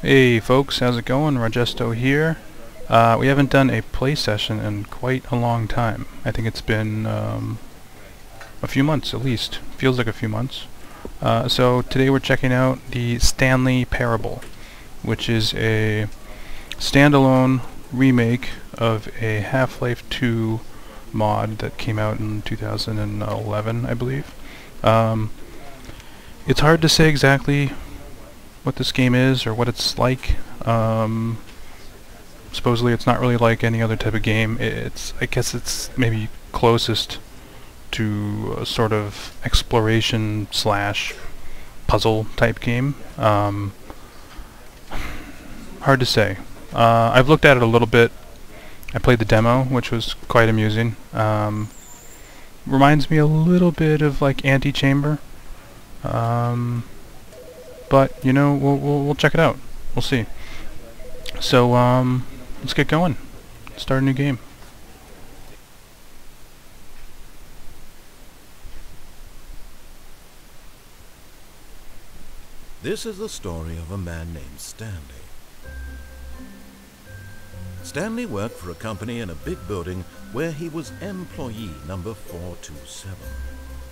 Hey folks, how's it going? Rojesto here. We haven't done a play session in quite a long time. I think it's been a few months at least. Feels like a few months. So today we're checking out the Stanley Parable, which is a standalone remake of a Half-Life 2 mod that came out in 2011, I believe. It's hard to say exactly what this game is or what it's like. Supposedly it's not really like any other type of game. I guess it's maybe closest to a sort of exploration slash puzzle type game. Hard to say. I've looked at it a little bit. I played the demo, which was quite amusing. Reminds me a little bit of like Antichamber. But you know, we'll check it out. We'll see. So let's get going. Start a new game. This is the story of a man named Stanley. Stanley worked for a company in a big building where he was employee number 427.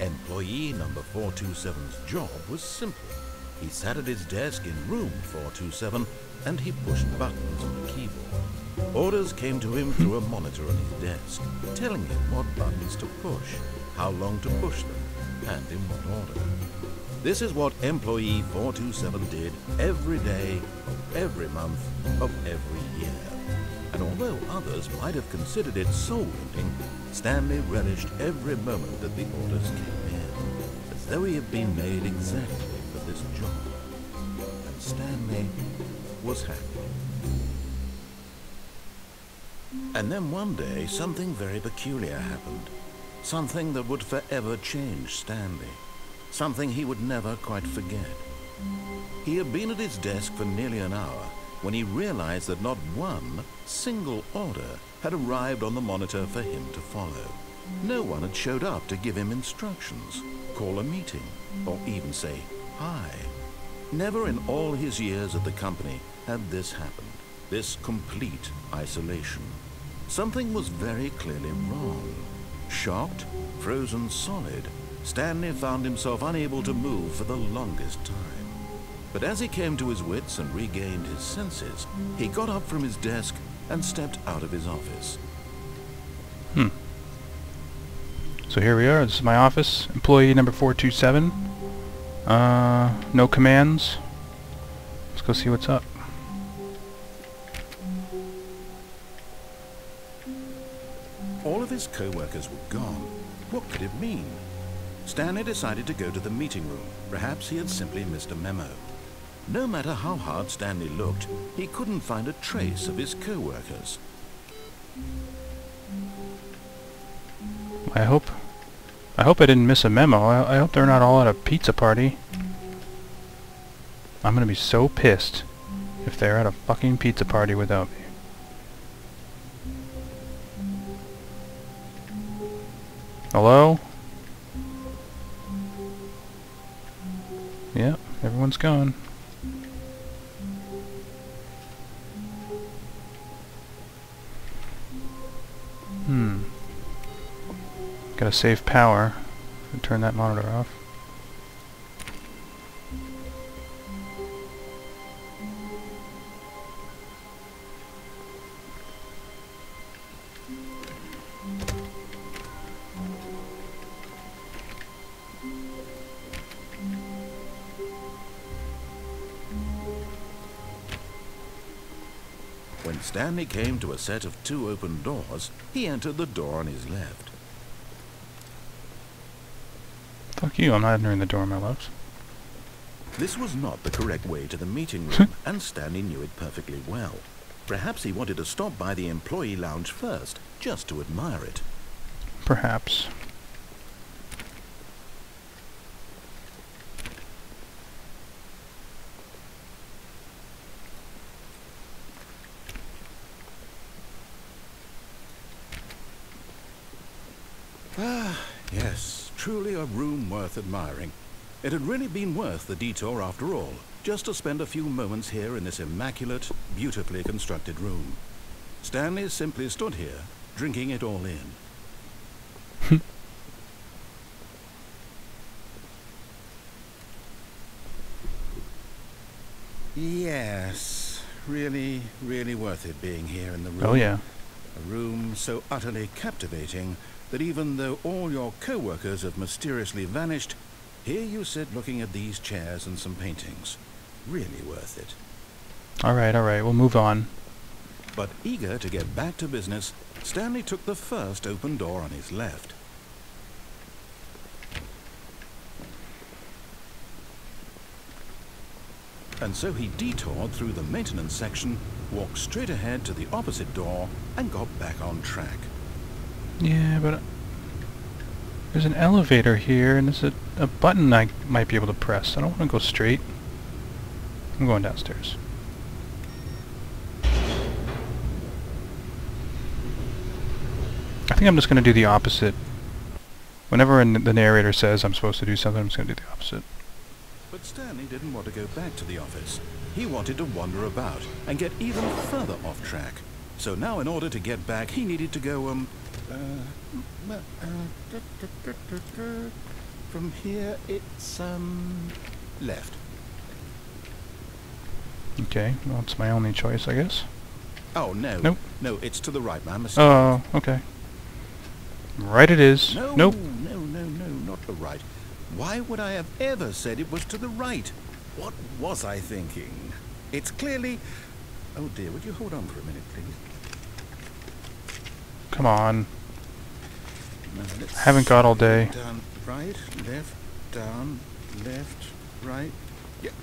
Employee number 427's job was simple. He sat at his desk in room 427 and he pushed buttons on the keyboard. Orders came to him through a monitor on his desk, telling him what buttons to push, how long to push them, and in what order. This is what employee 427 did every day of every month of every year. And although others might have considered it soul-winning, Stanley relished every moment that the orders came in, as though he had been made exactly for this job. And Stanley was happy. And then one day, something very peculiar happened. Something that would forever change Stanley. Something he would never quite forget. He had been at his desk for nearly an hour when he realized that not one single order had arrived on the monitor for him to follow. No one had showed up to give him instructions, call a meeting, or even say hi. Never in all his years at the company had this happened, this complete isolation. Something was very clearly wrong. Shocked, frozen solid, Stanley found himself unable to move for the longest time. But as he came to his wits and regained his senses, he got up from his desk and stepped out of his office. So here we are. This is my office. Employee number 427. No commands. Let's go see what's up. All of his co-workers were gone. What could it mean? Stanley decided to go to the meeting room. Perhaps he had simply missed a memo. No matter how hard Stanley looked, he couldn't find a trace of his co-workers. I hope I didn't miss a memo. I hope they're not all at a pizza party. I'm gonna be so pissed if they're at a fucking pizza party without me. Hello? Yep, everyone's gone. Gotta save power and turn that monitor off. When Stanley came to a set of 2 open doors, he entered the door on his left. Fuck you, I'm not entering the door, my loves. This was not the correct way to the meeting room, and Stanley knew it perfectly well. Perhaps he wanted to stop by the employee lounge first, just to admire it. Perhaps. Ah, yes, truly a room worth admiring. It had really been worth the detour after all, just to spend a few moments here in this immaculate, beautifully constructed room. Stanley simply stood here, drinking it all in. Yes, really, really worth it being here in the room. Oh yeah. A room so utterly captivating that even though all your co-workers have mysteriously vanished, here you sit looking at these chairs and some paintings. Really worth it. Alright, we'll move on. But eager to get back to business, Stanley took the first open door on his left. And so he detoured through the maintenance section, walked straight ahead to the opposite door, and got back on track. Yeah, but there's an elevator here, and there's a button I might be able to press. I don't want to go straight. I'm going downstairs. I think I'm just going to do the opposite. Whenever the narrator says I'm supposed to do something, I'm just going to do the opposite. But Stanley didn't want to go back to the office. He wanted to wander about and get even further off track. So now in order to get back, he needed to go, from here it's, left. Okay, well, it's my only choice, I guess. Oh, no. Nope. No, it's to the right, man. Oh, okay. Right it is. No, Nope. no, not the right. Why would I have ever said it was to the right? What was I thinking? It's clearly... Oh dear, would you hold on for a minute, please? Come on. No, I haven't got all day. Down, right, left, down, left, right.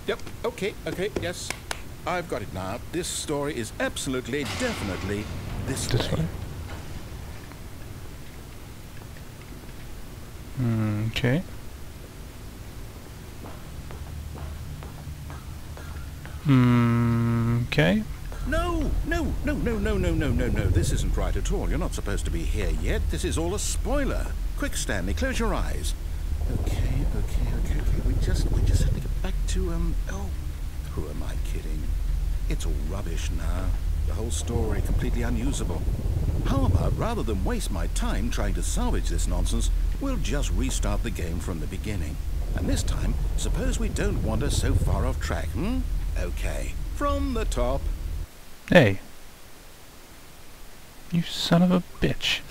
Yep, okay, yes. I've got it now. This story is absolutely, definitely this way. Okay. Okay. No. This isn't right at all. You're not supposed to be here yet. This is all a spoiler. Quick, Stanley, close your eyes. Okay. We just have to get back to, oh, who am I kidding? It's all rubbish now. The whole story completely unusable. How about, rather than waste my time trying to salvage this nonsense, we'll just restart the game from the beginning. And this time, suppose we don't wander so far off track, Okay, from the top. Hey. You son of a bitch.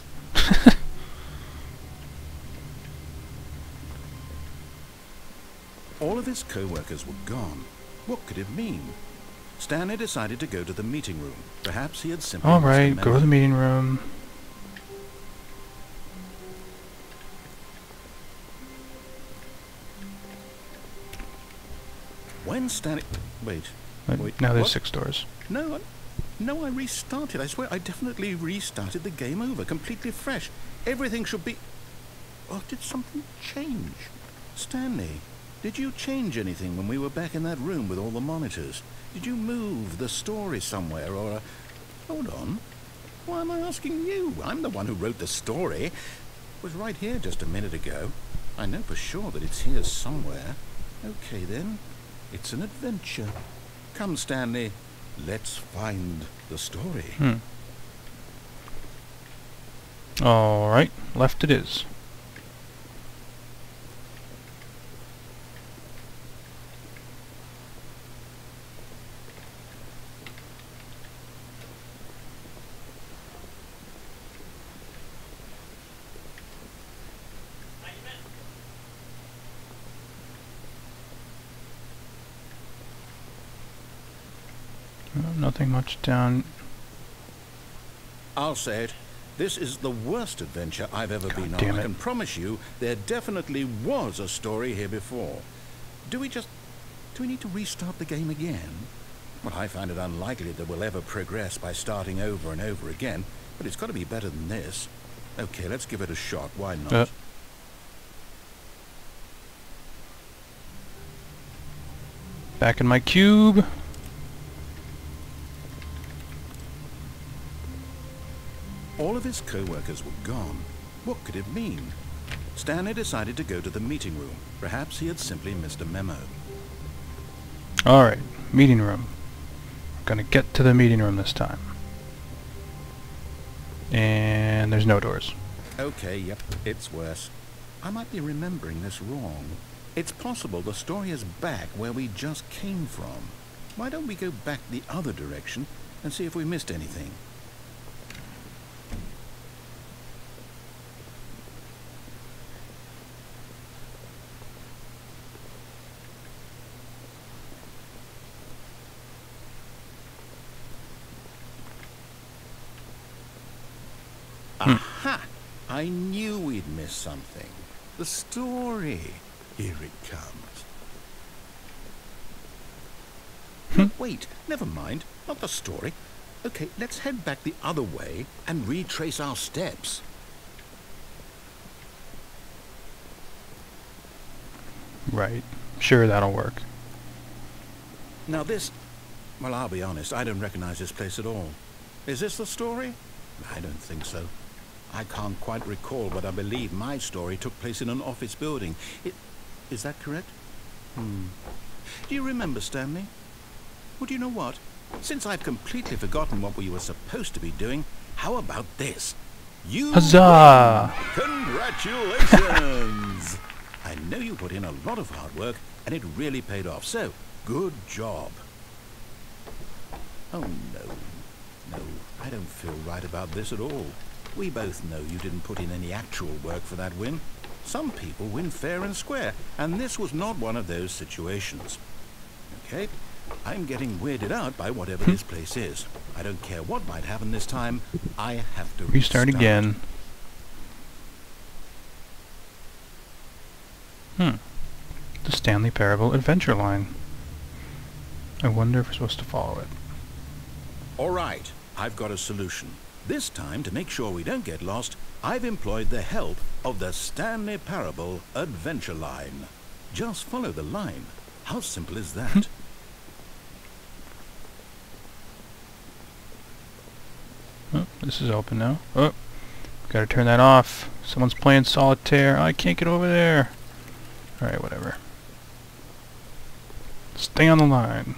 All of his co-workers were gone. What could it mean? Stanley decided to go to the meeting room. Perhaps he had simply... Alright, go to the meeting room. When Stanley... Wait. Now there's what? 6 doors. No, I restarted. I swear, I definitely restarted the game over, completely fresh. Everything should be... Oh, did something change? Stanley, did you change anything when we were back in that room with all the monitors? Did you move the story somewhere, or... Hold on. Why am I asking you? I'm the one who wrote the story. It was right here just a minute ago. I know for sure that it's here somewhere. Okay, then. It's an adventure. Come, Stanley. Let's find the story. Alright, left it is. Nothing much down. I'll say it. This is the worst adventure I've ever been on. I can promise you there definitely was a story here before. Do we need to restart the game again? Well, I find it unlikely that we'll ever progress by starting over and over again, but it's got to be better than this. Okay, let's give it a shot. Why not? Back in my cube. All of his co-workers were gone. What could it mean? Stanley decided to go to the meeting room. Perhaps he had simply missed a memo. Alright, meeting room. We're gonna get to the meeting room this time. And there's no doors. Okay, yep, it's worse. I might be remembering this wrong. It's possible the story is back where we just came from. Why don't we go back the other direction and see if we missed anything? Aha! I knew we'd miss something. The story. Here it comes. Wait, never mind. Not the story. Okay, let's head back the other way and retrace our steps. Right. Sure, that'll work. Now this... Well, I'll be honest, I don't recognize this place at all. Is this the story? I don't think so. I can't quite recall, but I believe my story took place in an office building. Is that correct? Do you remember, Stanley? Well, do you know what? Since I've completely forgotten what we were supposed to be doing, how about this? You Huzzah! win! Congratulations! I know you put in a lot of hard work, and it really paid off, so good job. Oh, no. No, I don't feel right about this at all. We both know you didn't put in any actual work for that win. Some people win fair and square, and this was not one of those situations. Okay, I'm getting weirded out by whatever this place is. I don't care what might happen this time. I have to Restart again. The Stanley Parable Adventure Line. I wonder if we're supposed to follow it. All right, I've got a solution. This time, to make sure we don't get lost, I've employed the help of the Stanley Parable Adventure Line. Just follow the line. How simple is that? Oh, this is open now. Oh, gotta turn that off. Someone's playing solitaire. I can't get over there. Alright, whatever. Stay on the line.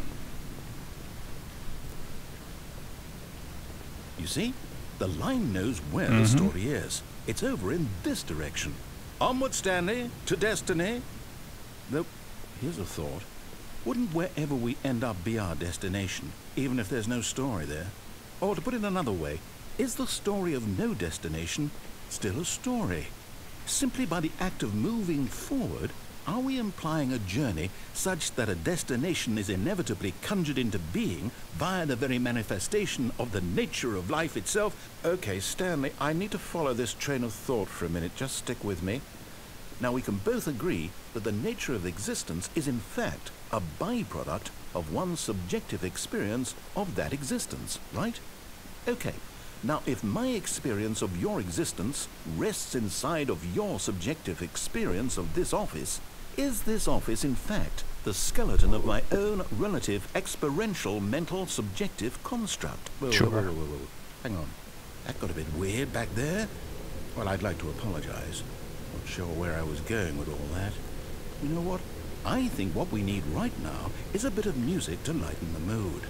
You see? The line knows where the story is. It's over in this direction. Onward, Stanley, to destiny. Though, here's a thought. Wouldn't wherever we end up be our destination, even if there's no story there? Or to put it another way, is the story of no destination still a story? Simply by the act of moving forward, are we implying a journey such that a destination is inevitably conjured into being via the very manifestation of the nature of life itself? Okay, Stanley, I need to follow this train of thought for a minute. Just stick with me. Now, we can both agree that the nature of existence is in fact a byproduct of one's subjective experience of that existence, right? Okay. Now, if my experience of your existence rests inside of your subjective experience of this office, is this office, in fact, the skeleton of my own relative experiential mental subjective construct? Sure. Whoa. Hang on. That got a bit weird back there. Well, I'd like to apologize. Not sure where I was going with all that. You know what? I think what we need right now is a bit of music to lighten the mood.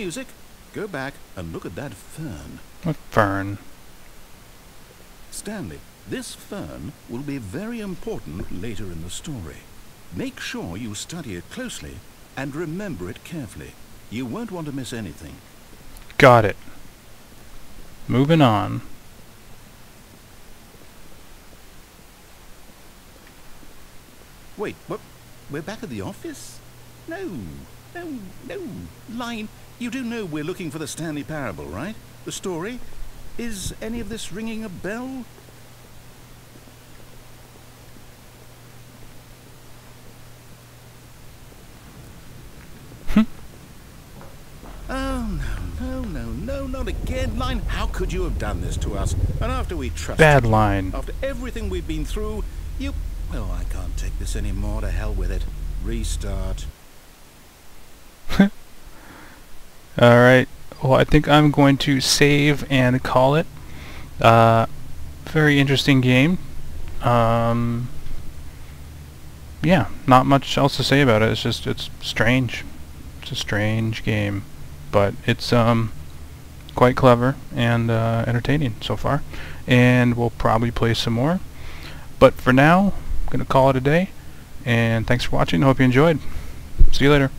music. Go back and look at that fern. A fern. Stanley, this fern will be very important later in the story. Make sure you study it closely and remember it carefully. You won't want to miss anything. Got it. Moving on. Wait, what? We're back at the office? No. Line, you do know we're looking for the Stanley Parable, right? The story? Is any of this ringing a bell? Oh, no, not again. Line, how could you have done this to us? And after we trusted Bad you, line. after everything we've been through, you... Oh, I can't take this anymore. To hell with it. Restart. Alright. Well, I think I'm going to save and call it. Very interesting game. Yeah, not much else to say about it. It's just, it's strange. It's a strange game. But it's quite clever and entertaining so far. And we'll probably play some more. But for now, I'm going to call it a day. And thanks for watching. Hope you enjoyed. See you later.